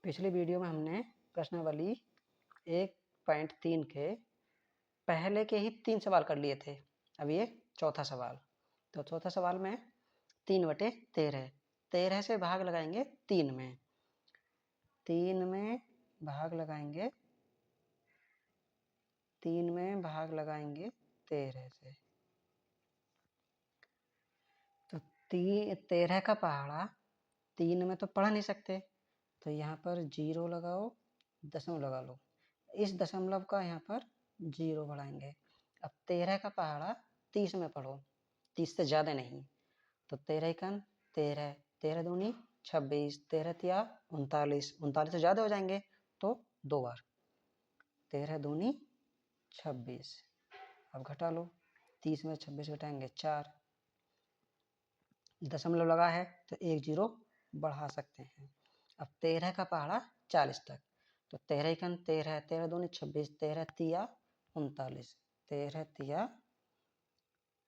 पिछली वीडियो में हमने प्रश्नावली 1.3 के पहले के ही 3 सवाल कर लिए थे। अब ये चौथा सवाल। तो चौथा सवाल में 3/13 13 से भाग लगाएंगे 3 में, 3 में भाग लगाएंगे 13 से। तो 13 का पहाड़ा 3 में तो पढ़ नहीं सकते, तो यहाँ पर 0 लगाओ, दशमलव लगा लो। इस दशमलव का यहाँ पर 0 बढ़ाएंगे। अब 13 का पहाड़ा 30 में पढ़ो, 30 से ज़्यादा नहीं। तो 13 एकन 13, 13 दूनी 26, 13 तिया 39, 39 से ज़्यादा हो जाएंगे तो 2 बार, 13 दूनी 26। अब घटा लो, 30 में 26 घटाएंगे 4, दशमलव लगा है तो 1 0 बढ़ा सकते हैं। अब 13 का पहाड़ा 40 तक, तो 13 एकन 13, 13 दूनी 26, 13 तिया 39, 13 तिया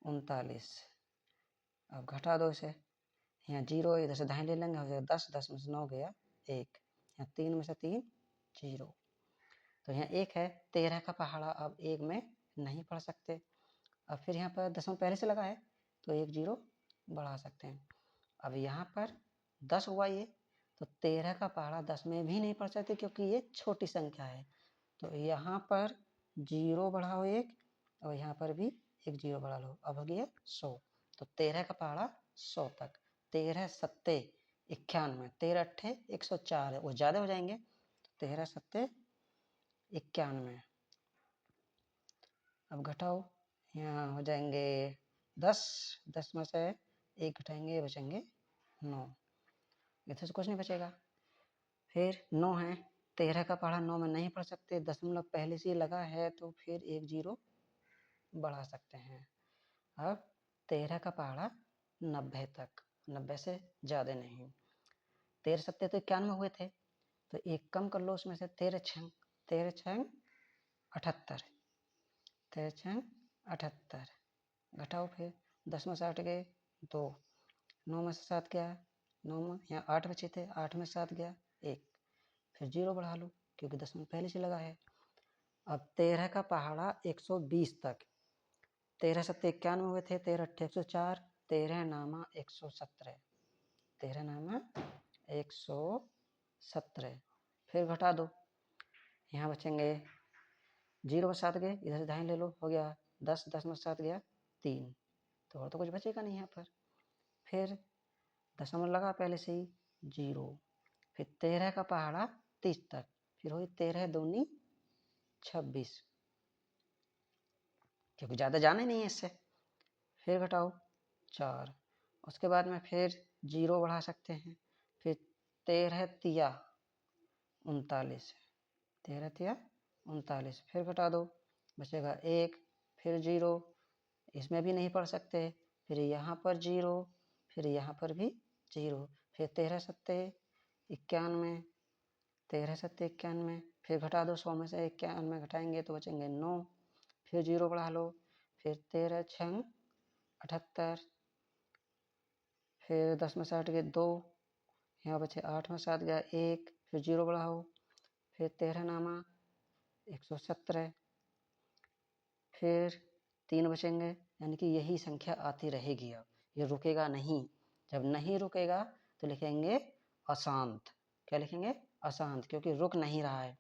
39। अब घटा दो इसे, यहाँ 0 इधर से दाएं ले लेंगे, हो जाएगा 10, 10 में से 9 गया 1, यहाँ 3 में से 3 0। तो यहाँ 1 है, 13 का पहाड़ा अब 1 में नहीं पढ़ सकते। अब फिर यहाँ पर दशमलव पहले से लगा है तो 1 0 बढ़ा सकते हैं। अब यहाँ पर 10 हुआ ये, तो 13 का पहाड़ा 10 में भी नहीं पढ़ सकते क्योंकि ये छोटी संख्या है। तो यहाँ पर 0 बढ़ाओ 1, और यहाँ पर भी 1 0 बढ़ा लो। अब हो गया 100, तो 13 का पहाड़ा 100 तक। 13 सत्ते 91, 13 अट्ठे 104 है, वो ज़्यादा हो जाएंगे। 13 सत्ते 91। अब घटाओ, यहाँ हो जाएंगे 10, 10 में से 1 घटाएंगे बचेंगे 9, इधर से कुछ नहीं बचेगा। फिर 9 है, 13 का पहाड़ा 9 में नहीं पढ़ सकते, दशमलव पहले से लगा है तो फिर 1 0 बढ़ा सकते हैं। अब 13 का पहाड़ा 90 तक, 90 से ज़्यादा नहीं। 13 सत्ते तो 91 हुए थे, तो 1 कम कर लो उसमें से, 13 छंग 78, 13 छंग 78। घटाओ फिर, 10 में से 8 गए 2, 9 में से 7 गया 9 में, यहाँ 8 बचे थे, 8 में 7 गया 1, फिर 0 बढ़ा लो क्योंकि दशमलव पहले से लगा है। अब 13 का पहाड़ा 120 तक, 13 सत्ते 91 हुए थे, 13 अट्ठे 104, 13 नामा 117, 13 नामा 117। फिर घटा दो, यहाँ बचेंगे 0 में 7 गए, इधर से दाएं ले लो, हो गया 10, 10 में 7 गया 3, तो और तो कुछ बचेगा नहीं यहाँ पर। फिर दशमलव लगा पहले से ही 0, फिर 13 का पहाड़ा 30 तक, फिर हुई 13 दूनी 26 क्योंकि ज़्यादा जाना ही नहीं है इससे। फिर घटाओ 4, उसके बाद में फिर 0 बढ़ा सकते हैं। फिर 13 तिया 39, 13 तिया 39, फिर घटा दो बचेगा 1, फिर 0, इसमें भी नहीं पढ़ सकते, फिर यहाँ पर 0, फिर यहाँ पर भी 0, फिर 13 सत्ते 91, 13 सत्ते 91, फिर घटा दो, 100 में से 91 घटाएंगे तो बचेंगे 9, फिर 0 बढ़ा लो, फिर 13 छंग 78, फिर 10 में से 8 गए 2, यहाँ बचे 8 में 7 गया 1, फिर 0 बढ़ाओ, फिर 13 नामा 117, फिर 3 बचेंगे, यानी कि यही संख्या आती रहेगी। अब ये रुकेगा नहीं, जब नहीं रुकेगा तो लिखेंगे अशांत। क्या लिखेंगे? अशांत, क्योंकि रुक नहीं रहा है।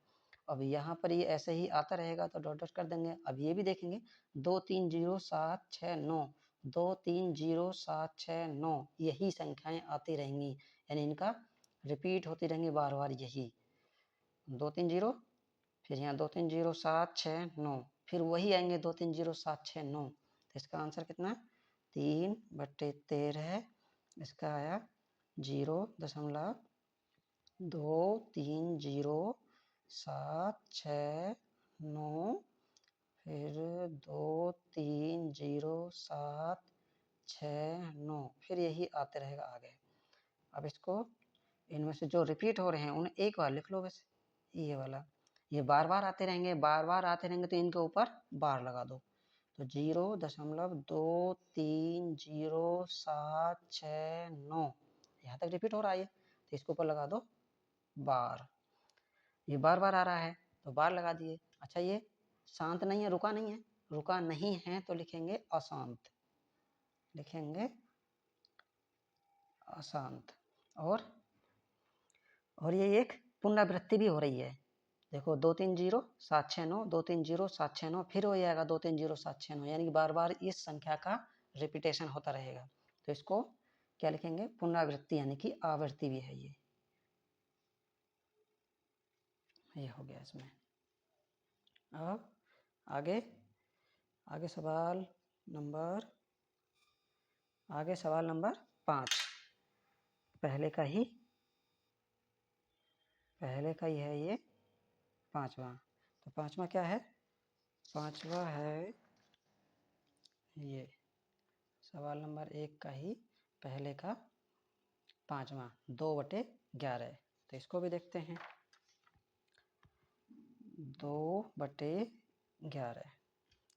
अब यहाँ पर ये ऐसे ही आता रहेगा तो डॉट डॉट कर देंगे। अब ये भी देखेंगे 2 3 0 7 6 9, 2 3 0 7 6 9, यही संख्याएं आती रहेंगी, यानी इनका रिपीट होती रहेंगी बार बार। यही 2 3 0, फिर यहाँ 2 3 0 7 6 9, फिर वही आएंगे 2 3 0 7 6 9। तो इसका आंसर कितना? 3/13। इसका आया 0.230769, फिर 2307669, फिर यही आते रहेगा आगे। अब इसको, इनमें से जो रिपीट हो रहे हैं उन्हें एक बार लिख लो बस, ये वाला। ये बार बार आते रहेंगे, बार बार आते रहेंगे तो इनके ऊपर बार लगा दो। तो 0.230769 यहाँ तक रिपीट हो रहा है, तो इसके ऊपर लगा दो बार। ये बार बार आ रहा है तो बार लगा दिए। अच्छा ये शांत नहीं है, रुका नहीं है, रुका नहीं है तो लिखेंगे अशांत, लिखेंगे अशांत। और ये एक पुनरावृत्ति भी हो रही है। देखो 2 3 0 7 6 9, 2 3 0 7 6 9, फिर हो जाएगा 2 3 0 7 6 9, यानी कि बार बार इस संख्या का रिपीटेशन होता रहेगा। तो इसको क्या लिखेंगे? पुनरावृत्ति, यानी कि आवृत्ति भी है ये हो गया इसमें। अब आगे सवाल नंबर 5, पहले का ही है ये 5वां। तो 5वां क्या है? 5वां है ये सवाल नंबर 1 का ही पहले का 5वां, 2/11। तो इसको भी देखते हैं। 2/11,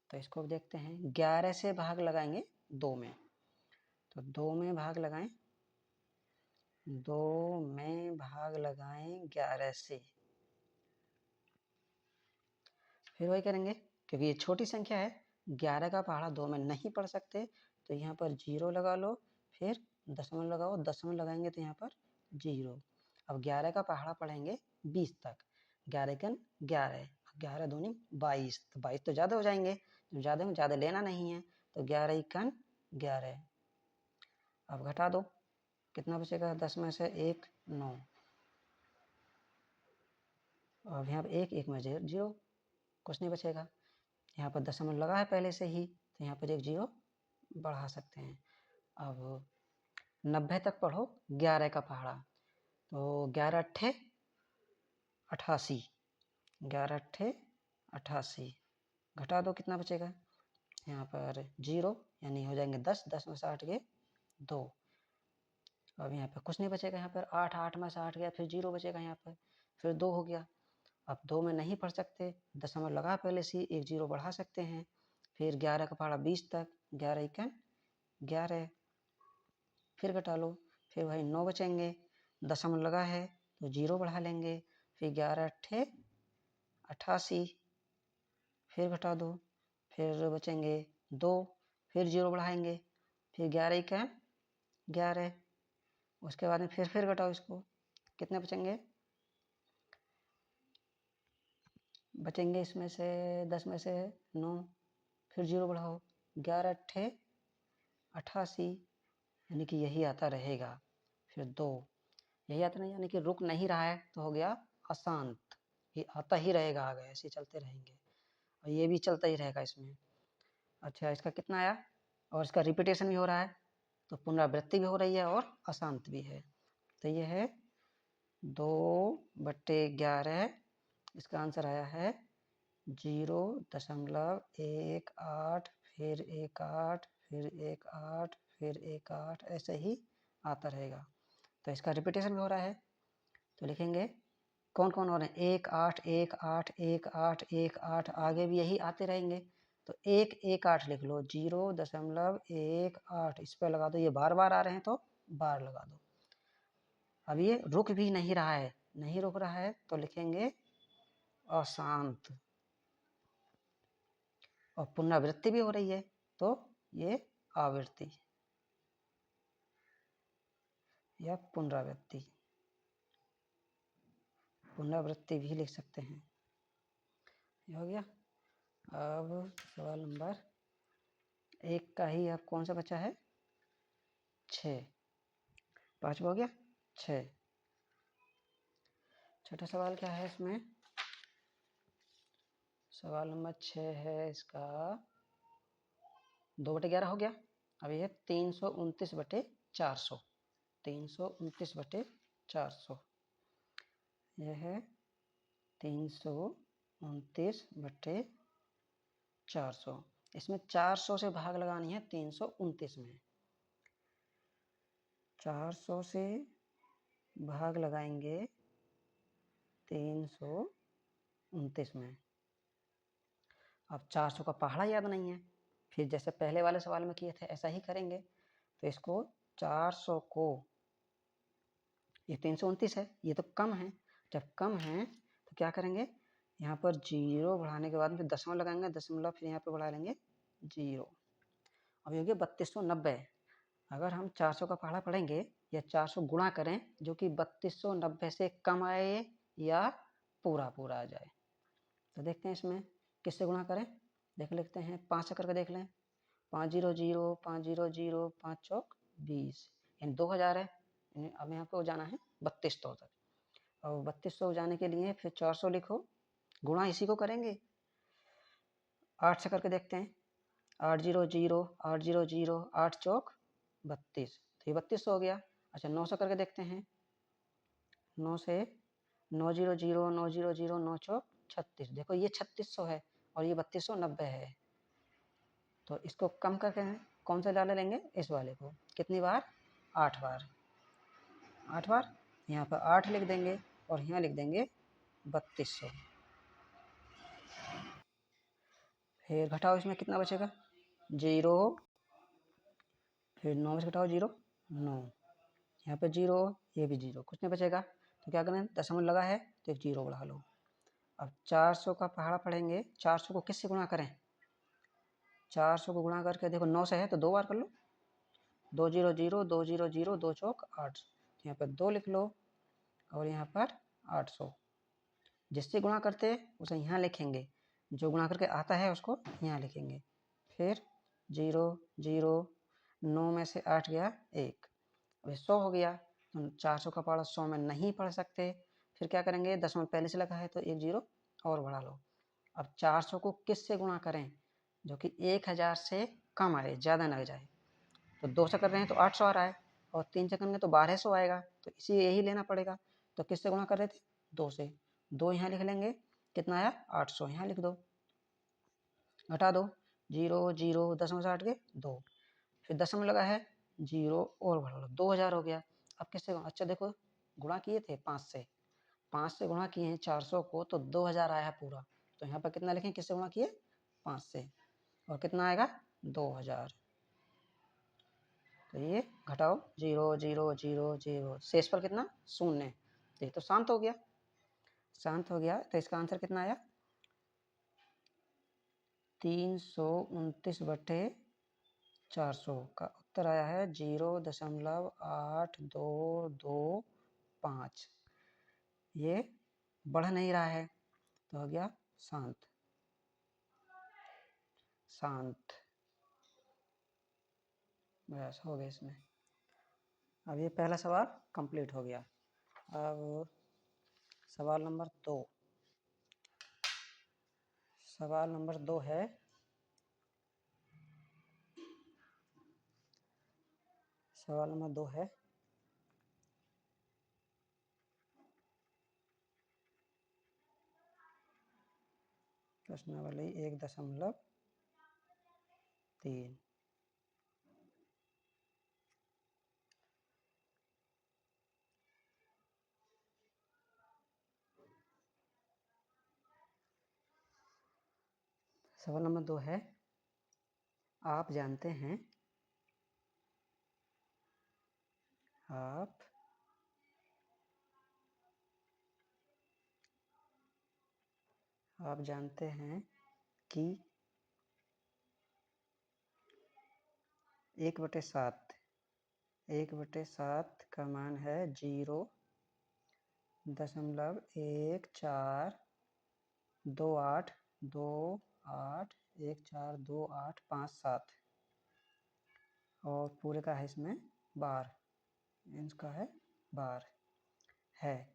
तो इसको भी देखते हैं। 11 से भाग लगाएंगे 2 में, तो 2 में भाग लगाएं, 2 में भाग लगाएं 11 से। फिर वही करेंगे, क्योंकि ये छोटी संख्या है, 11 का पहाड़ा 2 में नहीं पढ़ सकते, तो यहाँ पर 0 लगा लो, फिर दशमलव लगाओ, दशमलव लगाएंगे तो यहाँ पर 0। अब 11 का पहाड़ा पढ़ेंगे 20 तक। 11 कन 11, 11 दूनी 22, तो 22 तो ज़्यादा हो जाएंगे, तो ज़्यादा लेना नहीं है, तो 11 कन 11। अब घटा दो, कितना बचेगा? 10 में से 1 9, अब यहाँ पर 1 में 0, कुछ नहीं बचेगा। यहाँ पर दशमलव लगा है पहले से ही, तो यहाँ पर 1 0 बढ़ा सकते हैं। अब 90 तक पढ़ो 11 का पहाड़ा, तो 11 अट्ठे 88, 11 अट्ठे 88, घटा दो, कितना बचेगा? यहाँ पर 0, यानी हो जाएंगे 10, 10 में से 8 गए 2। अब यहाँ पर कुछ नहीं बचेगा, यहाँ पर 8 में से 8 गया, फिर 0 बचेगा यहाँ पर, फिर 2 हो गया। अब 2 में नहीं पढ़ सकते, दशमलव लगा पहले से, 1 0 बढ़ा सकते हैं। फिर 11 का पहाड़ा 20 तक, 11 1 11, फिर घटा लो, फिर वही 9 बचेंगे, दशमलव लगा है तो 0 बढ़ा लेंगे, फिर 11 अट्ठे 88, फिर घटा दो, फिर बचेंगे 2, फिर 0 बढ़ाएंगे, फिर 11 1 11, उसके बाद में फिर घटाओ इसको, कितने बचेंगे इसमें से 10 में से 9, फिर 0 बढ़ाओ, 11 अट्ठे 88, यानी कि यही आता रहेगा। फिर 2, यही आता नहीं, यानी कि रुक नहीं रहा है, तो हो गया अशांत, ये आता ही रहेगा आगे, ऐसे चलते रहेंगे, और ये भी चलता ही रहेगा इसमें। अच्छा इसका कितना आया? और इसका रिपीटेशन भी हो रहा है, तो पुनरावृत्ति भी हो रही है और अशांत भी है। तो ये है 2/11, इसका आंसर आया है 0.18, फिर 1 8, फिर 1 8, फिर 1 8, ऐसे ही आता रहेगा। तो इसका रिपीटेशन भी हो रहा है, तो लिखेंगे कौन कौन हो रहे हैं? 1 8 1 8 1 8 1 8, आगे भी यही आते रहेंगे, तो 1 1 8 लिख लो, 0.18, इस पर लगा दो। ये बार बार आ रहे हैं तो बार लगा दो। अब ये रुक भी नहीं रहा है, नहीं रुक रहा है, तो लिखेंगे अशांत। और पुनरावृत्ति भी हो रही है, तो ये आवृत्ति या पुनरावृत्ति भी लिख सकते हैं। ये हो गया। अब सवाल नंबर 1 का ही अब कौन सा बचा है? 6, 5 हो गया, 6। छोटा सवाल क्या है इसमें? सवाल नंबर 6 है इसका 2/11 हो गया। अब ये 329/400, 329/400, यह है 329/400। इसमें 400 से भाग लगानी है 329 में, 400 से भाग लगाएंगे 329 में। अब 400 का पहाड़ा याद नहीं है, फिर जैसे पहले वाले सवाल में किए थे ऐसा ही करेंगे। तो इसको 400 को, ये 329 है, ये तो कम है, जब कम है तो क्या करेंगे, यहाँ पर 0 बढ़ाने के बाद फिर दशमलव लगाएंगे, दशमलव फिर यहाँ पर बढ़ा लेंगे 0। अब ये हो गया 3290। अगर हम 400 का पहाड़ा पढ़ेंगे या 400 गुणा करें जो कि 3290 से कम आए या पूरा पूरा आ जाए, तो देखते हैं इसमें किससे गुणा करें। देख लेते हैं 5 से करके देख लें। 500 500 5 चौक 20, यानी 2000 है। अब यहाँ को जाना है 3200 तक। और 3200 जाने के लिए फिर 400 लिखो, गुणा इसी को करेंगे। 8 से करके देखते हैं। 800 800 8 चौक 32, तो ये 3200 हो गया। अच्छा 9 से करके देखते हैं। 9 से 900 900 9 चौक 36, देखो ये 3600 है और ये 3290 है। तो इसको कम करके कौन सा डाले लेंगे, इस वाले को। कितनी बार, 8 बार। 8 बार यहाँ पर 8 लिख देंगे और यहाँ लिख देंगे 3200। फिर घटाओ, इसमें कितना बचेगा, 0। फिर 9 से घटाओ 0, 9। यहाँ पे 0, ये भी 0, कुछ नहीं बचेगा। तो क्या करें, दशमलव लगा है तो एक 0 बढ़ा लो। अब 400 का पहाड़ा पढ़ेंगे। 400 को किससे गुणा करें, 400 को गुणा करके देखो 9 से है तो 2 बार कर लो। 200 200 2 चौक 8, यहाँ पर 2 लिख लो और यहाँ पर 800। जिससे गुणा करते उसे यहाँ लिखेंगे, जो गुणा करके आता है उसको यहाँ लिखेंगे। फिर 0 0, 9 में से 8 गया 1, अब 100 हो गया। तो 400 का पहाड़ा 100 में नहीं पढ़ सकते। फिर क्या करेंगे, दशमलव पहले से लगा है तो एक 0 और बढ़ा लो। अब 400 को किससे गुणा करें जो कि 1000 से कम आए, ज़्यादा ना जाए। तो 2 से कर रहे हैं तो 800 आ रहा है, और 3 से करेंगे तो 1200 आएगा, तो इसी यही लेना पड़ेगा। तो किससे गुणा कर रहे थे, 2 से। 2 यहाँ लिख लेंगे, कितना आया 800, यहाँ लिख दो। घटा दो, 0 0, दशमलव से हट के 2, फिर दशमलव लगा है 0 और बढ़ा लो, 2000 हो गया। अब किससे, अच्छा देखो गुणा किए थे 5 से, 5 से गुणा किए हैं 400 को तो 2000 आया है पूरा। तो यहाँ पर कितना लिखें, किससे गुणा किए, 5 से, और कितना आएगा 2000। तो ये घटाओ 0 0 0 0, शेष पर कितना, 0। ये तो शांत हो गया, शांत हो गया। तो इसका आंसर कितना आया, 329/400 का उत्तर आया है 0.8225। ये बढ़ नहीं रहा है तो हो गया शांत, शांत। बस हो गया इसमें। अब ये पहला सवाल कंप्लीट हो गया। अब सवाल नंबर 2, सवाल नंबर 2 है, सवाल नंबर 2 है, प्रश्नावली 1.3। सवाल नंबर 2 है, आप जानते हैं, आप जानते हैं कि 1/7, 1/7 का मान है 0.142828142857, और पूरे का है इसमें बार, इसका है बार है।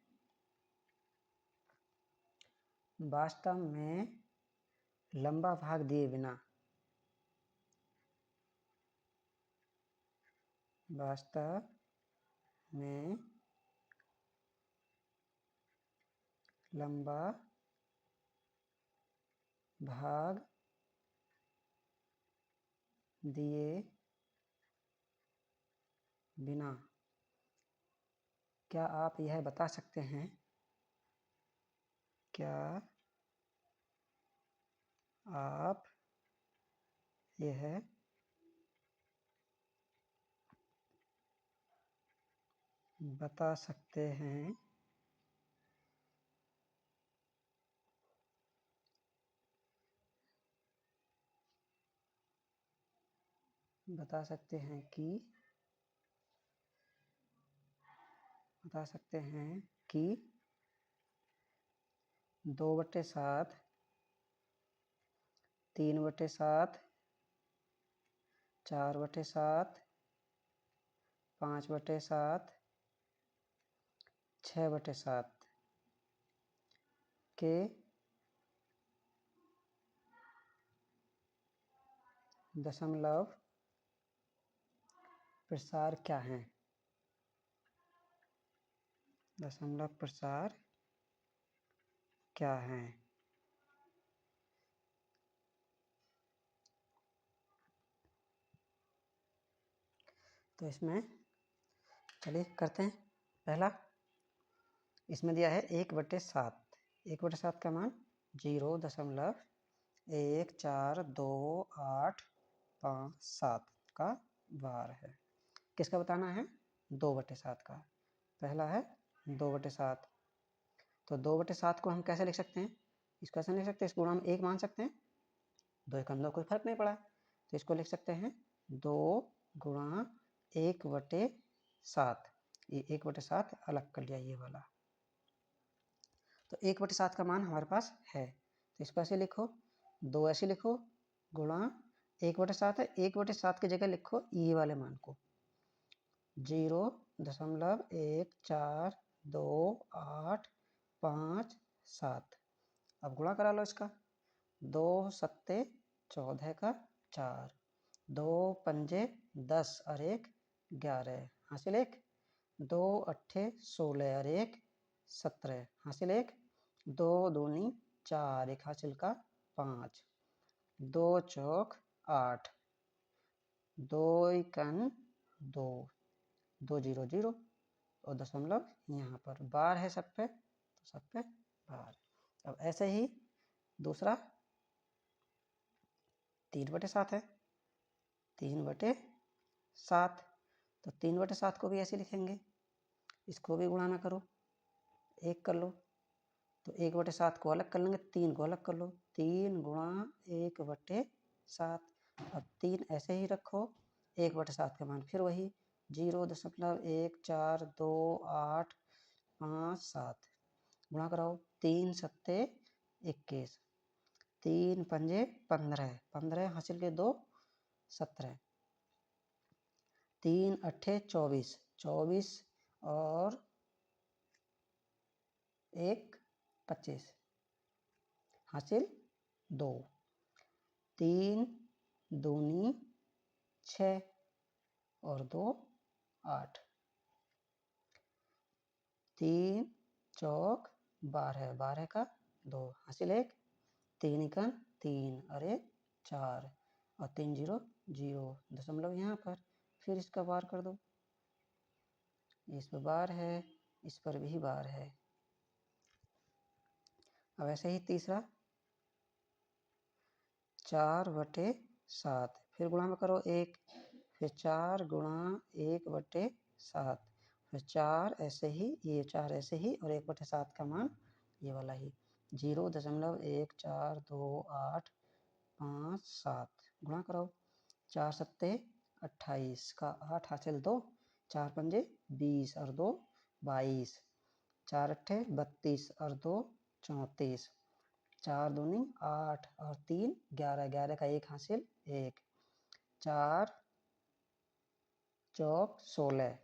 वास्तव में लंबा भाग दिए बिना, वास्तव में लंबा भाग दिए बिना, क्या आप यह बता सकते हैं, क्या आप यह बता सकते हैं बता सकते हैं कि 2/7, 3/7, 4/7, 5/7, 6/7 के दशमलव प्रसार क्या हैं? दशमलव प्रसार क्या हैं? तो इसमें चलिए करते हैं। पहला इसमें दिया है 1/7। 1/7 का मान 0.142857 का बार है। किसका बताना है? 2/7 का। पहला है 2/7। तो 2/7 को हम कैसे लिख सकते हैं? इसको ऐसे लिख सकते हैं, इसको हम 1 मान सकते हैं। 2 के अंदर कोई फर्क नहीं पड़ा, तो इसको लिख सकते हैं 2 गुणा 1/7। ये 1/7 अलग कर लिया ये वाला। तो 1/7 का मान हमारे पास है, तो इसको ऐसे लिखो, 2 ऐसे लिखो, गुणा 1/7 है, 1/7 की जगह लिखो ये वाले मान को 0.142857। अब गुणा करा लो इसका। 2 सत्ते 14 का 4, 2 पंजे 10 और 1 11 हासिल 1, 2 अट्ठे 16 और 1 17 हासिल 1, 2 दूनी 4, 1 हासिल का 5, 2 चौक 8, 2 इकन 2, 2 0 0 और दशमलव यहाँ पर। बार है सब पे, तो सब पे बार। अब ऐसे ही दूसरा 3/7 है। 3/7, तो 3/7 को भी ऐसे लिखेंगे, इसको भी गुणा ना करो, 1 कर लो। तो 1/7 को अलग कर लेंगे, 3 को अलग कर लो, 3 गुणा 1/7। अब 3 ऐसे ही रखो, 1/7 का मान फिर वही 0.142857। गुणा कराओ, 3 सत्ते 21, 3 पंजे 15, 15 हासिल के 2 17, 3 अट्ठे 24, 24 और 1 25 हासिल 2, 3 दूनी 6 और 2 8, 3 चौक 12, 12 का 2 हासिल 1, 3 इकन 3 और 1 4 और 3 0 0 दशमलव यहाँ पर। फिर इसका बार कर दो, इस पर बार है, इस पर भी बार है। अब ऐसे ही तीसरा 4/7, फिर गुणा में करो 1, फिर 4 गुणा 1/7, फिर 4 ऐसे ही, ये 4 ऐसे ही, और 1/7 का मान ये वाला ही 0.142857। गुणा करो, 4 सत्ते 28 का 8 हासिल 2, 4 पंजे 20 और 2 22, 4 अट्ठे 32 और 2 34, 4 दूनी 8 और 3 11, 11 का 1 हासिल 1, 4 चौक 16,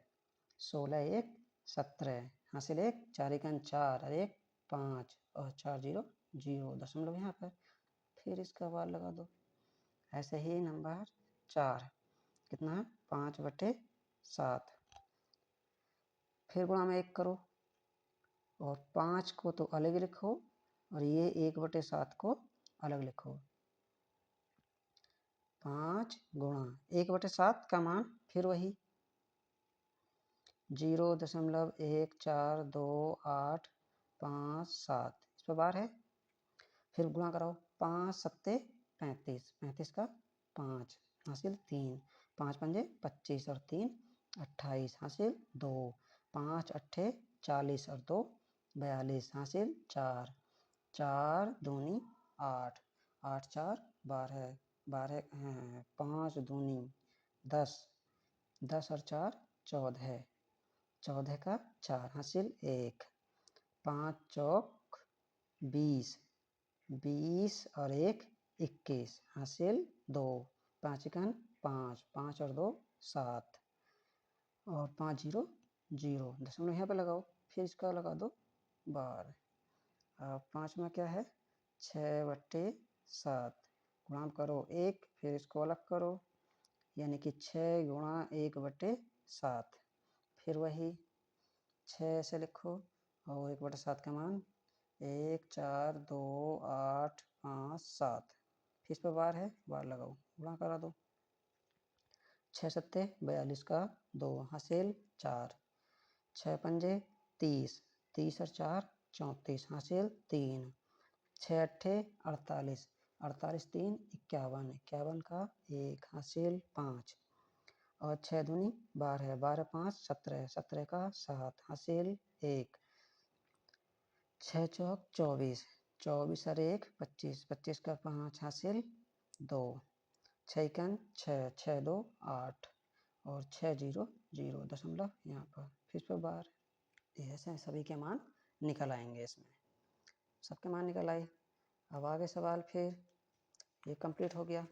16 1 17 हासिल 1, 4 इकन 4 और 1 5 और 4 0 0 दशमलव यहाँ पर। फिर इसका बार लगा दो। ऐसे ही नंबर 4 कितना है? 5/7। फिर गुणा में 1 करो, और 5 को तो अलग लिखो, और ये 1/7 को अलग लिखो। 5 गुणा 1/7 का मान फिर वही 0.142857, इस पर बार है। फिर गुणा कराओ, 5 सत्ते 35, 35 का 5 हासिल 3, 5 पंजे 25 और 3 28 हासिल 2, 5 अट्ठे 40 और 2 42 हासिल 4, 4 दूनी 8, 8 4 12, 12 5 दूनी 10, 10 और 4 14, 14 का 4 हासिल 1, 5 चौक 20, 20 और 1 21 हासिल 2, 5 एकन 5, 5 और 2 7 और 5 0 0, दशमलव यहाँ पे लगाओ, फिर इसका लगा दो 12। अब 5 में क्या है 6/7, गुणा करो 1, फिर इसको अलग करो, यानी कि 6 गुणा 1/7, फिर वही 6 से लिखो और 1/7 का मान 1 4 2 8 5 7, फिर इस पर बार है, बार लगाओ, गुणा करा दो, 6 सत्ते 42 का 2 हासिल 4, 6 पंजे 30, 30 और 4 34 हासिल 3, 6 अट्ठे 48, 48 3 51, 51 का 1 हासिल 5 और 6 दूनी 12, 12 5 17, 17 का 7 हासिल 1, 6 चौक 24, 24 और 1 25, 25 का 5 हासिल 2, 6 एकन 6, 6 2 8 और 6 0 0, दशमलव यहाँ पर, फिर इस पर बार, ऐसे सभी के मान निकल आएंगे, इसमें सबके मान निकल आए। अब आगे सवाल, फिर ये कंप्लीट हो गया।